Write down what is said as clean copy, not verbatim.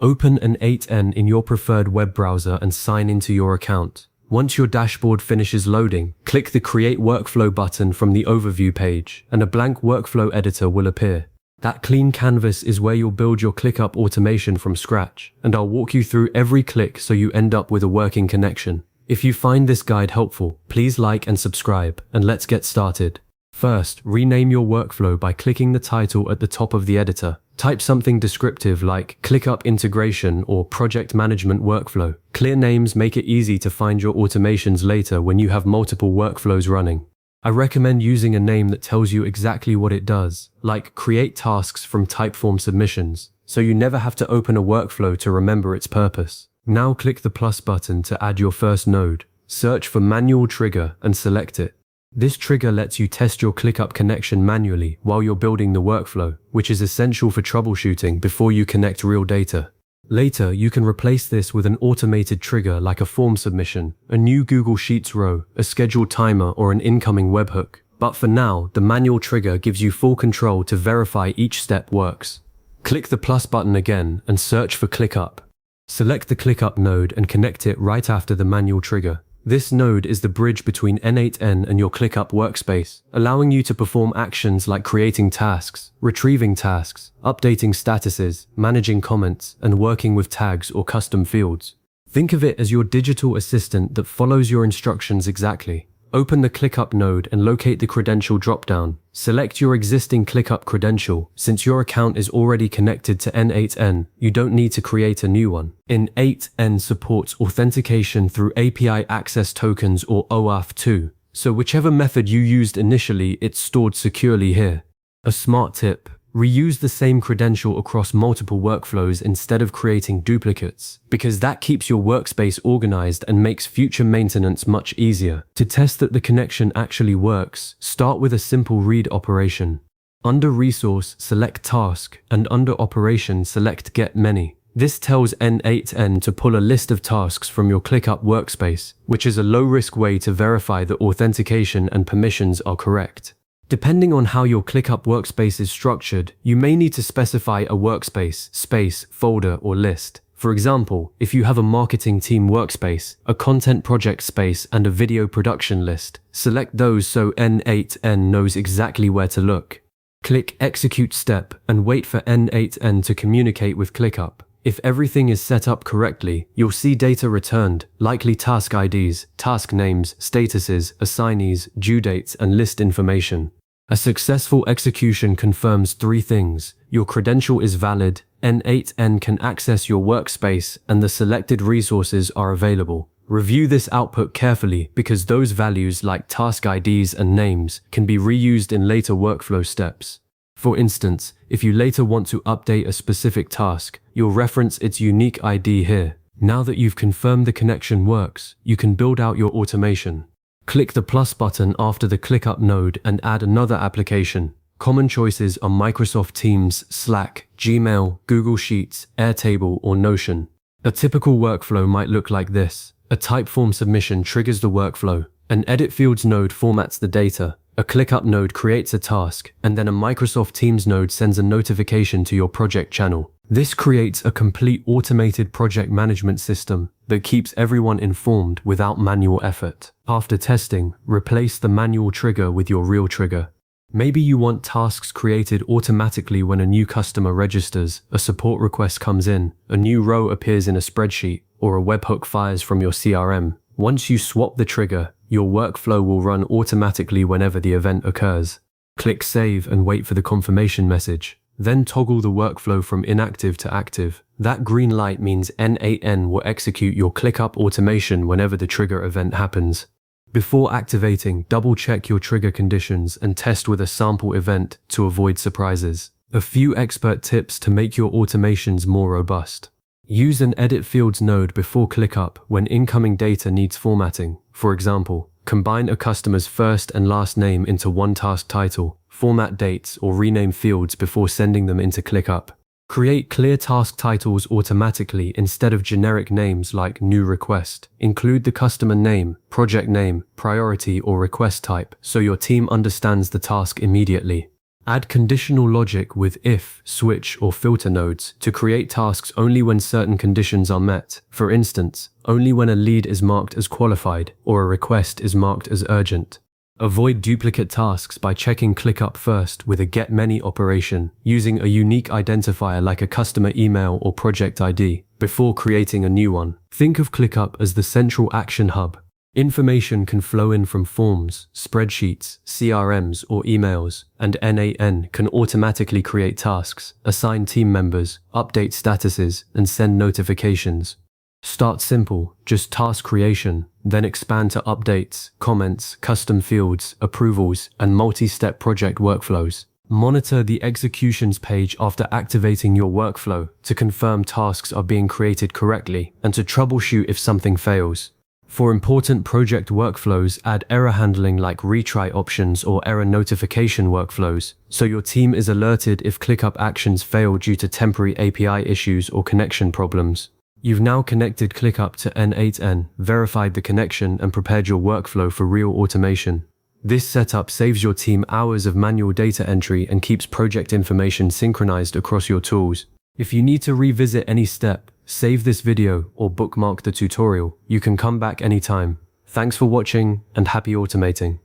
Open an n8n in your preferred web browser and sign into your account. Once your dashboard finishes loading, click the Create Workflow button from the Overview page, and a blank workflow editor will appear. That clean canvas is where you'll build your ClickUp automation from scratch, and I'll walk you through every click so you end up with a working connection. If you find this guide helpful, please like and subscribe, and let's get started. First, rename your workflow by clicking the title at the top of the editor. Type something descriptive like ClickUp Integration or Project Management Workflow. Clear names make it easy to find your automations later when you have multiple workflows running. I recommend using a name that tells you exactly what it does, like Create Tasks from Typeform Submissions, so you never have to open a workflow to remember its purpose. Now click the plus button to add your first node. Search for Manual Trigger and select it. This trigger lets you test your ClickUp connection manually while you're building the workflow, which is essential for troubleshooting before you connect real data. Later, you can replace this with an automated trigger like a form submission, a new Google Sheets row, a scheduled timer, or an incoming webhook. But for now, the manual trigger gives you full control to verify each step works. Click the plus button again and search for ClickUp. Select the ClickUp node and connect it right after the manual trigger. This node is the bridge between n8n and your ClickUp workspace, allowing you to perform actions like creating tasks, retrieving tasks, updating statuses, managing comments, and working with tags or custom fields. Think of it as your digital assistant that follows your instructions exactly. Open the ClickUp node and locate the credential dropdown. Select your existing ClickUp credential. Since your account is already connected to n8n, you don't need to create a new one. n8n supports authentication through API access tokens or OAuth 2, so whichever method you used initially, it's stored securely here. A smart tip: reuse the same credential across multiple workflows instead of creating duplicates, because that keeps your workspace organized and makes future maintenance much easier. To test that the connection actually works, start with a simple read operation. Under Resource, select Task, and under Operation, select Get Many. This tells n8n to pull a list of tasks from your ClickUp workspace, which is a low-risk way to verify that authentication and permissions are correct. Depending on how your ClickUp workspace is structured, you may need to specify a workspace, space, folder, or list. For example, if you have a marketing team workspace, a content project space, and a video production list, select those so n8n knows exactly where to look. Click Execute Step and wait for n8n to communicate with ClickUp. If everything is set up correctly, you'll see data returned, likely task IDs, task names, statuses, assignees, due dates, and list information. A successful execution confirms three things: your credential is valid, n8n can access your workspace, and the selected resources are available. Review this output carefully because those values like task IDs and names can be reused in later workflow steps. For instance, if you later want to update a specific task, you'll reference its unique ID here. Now that you've confirmed the connection works, you can build out your automation. Click the plus button after the ClickUp node and add another application. Common choices are Microsoft Teams, Slack, Gmail, Google Sheets, Airtable, or Notion. A typical workflow might look like this. A Typeform submission triggers the workflow. An Edit Fields node formats the data. A ClickUp node creates a task, and then a Microsoft Teams node sends a notification to your project channel. This creates a complete automated project management system that keeps everyone informed without manual effort. After testing, replace the manual trigger with your real trigger. Maybe you want tasks created automatically when a new customer registers, a support request comes in, a new row appears in a spreadsheet, or a webhook fires from your CRM. Once you swap the trigger, your workflow will run automatically whenever the event occurs. Click Save and wait for the confirmation message. Then toggle the workflow from inactive to active. That green light means n8n will execute your ClickUp automation whenever the trigger event happens. Before activating, double-check your trigger conditions and test with a sample event to avoid surprises. A few expert tips to make your automations more robust. Use an Edit Fields node before ClickUp when incoming data needs formatting. For example, combine a customer's first and last name into one task title, format dates, or rename fields before sending them into ClickUp. Create clear task titles automatically instead of generic names like New Request. Include the customer name, project name, priority, or request type so your team understands the task immediately. Add conditional logic with if, switch, or filter nodes to create tasks only when certain conditions are met. For instance, only when a lead is marked as qualified or a request is marked as urgent. Avoid duplicate tasks by checking ClickUp first with a getMany operation, using a unique identifier like a customer email or project ID, before creating a new one. Think of ClickUp as the central action hub. Information can flow in from forms, spreadsheets, CRMs, or emails, and n8n can automatically create tasks, assign team members, update statuses, and send notifications. Start simple, just task creation, then expand to updates, comments, custom fields, approvals, and multi-step project workflows. Monitor the executions page after activating your workflow to confirm tasks are being created correctly and to troubleshoot if something fails. For important project workflows, add error handling like retry options or error notification workflows, so your team is alerted if ClickUp actions fail due to temporary API issues or connection problems. You've now connected ClickUp to n8n, verified the connection, and prepared your workflow for real automation. This setup saves your team hours of manual data entry and keeps project information synchronized across your tools. If you need to revisit any step, save this video or bookmark the tutorial. You can come back anytime. Thanks for watching and happy automating.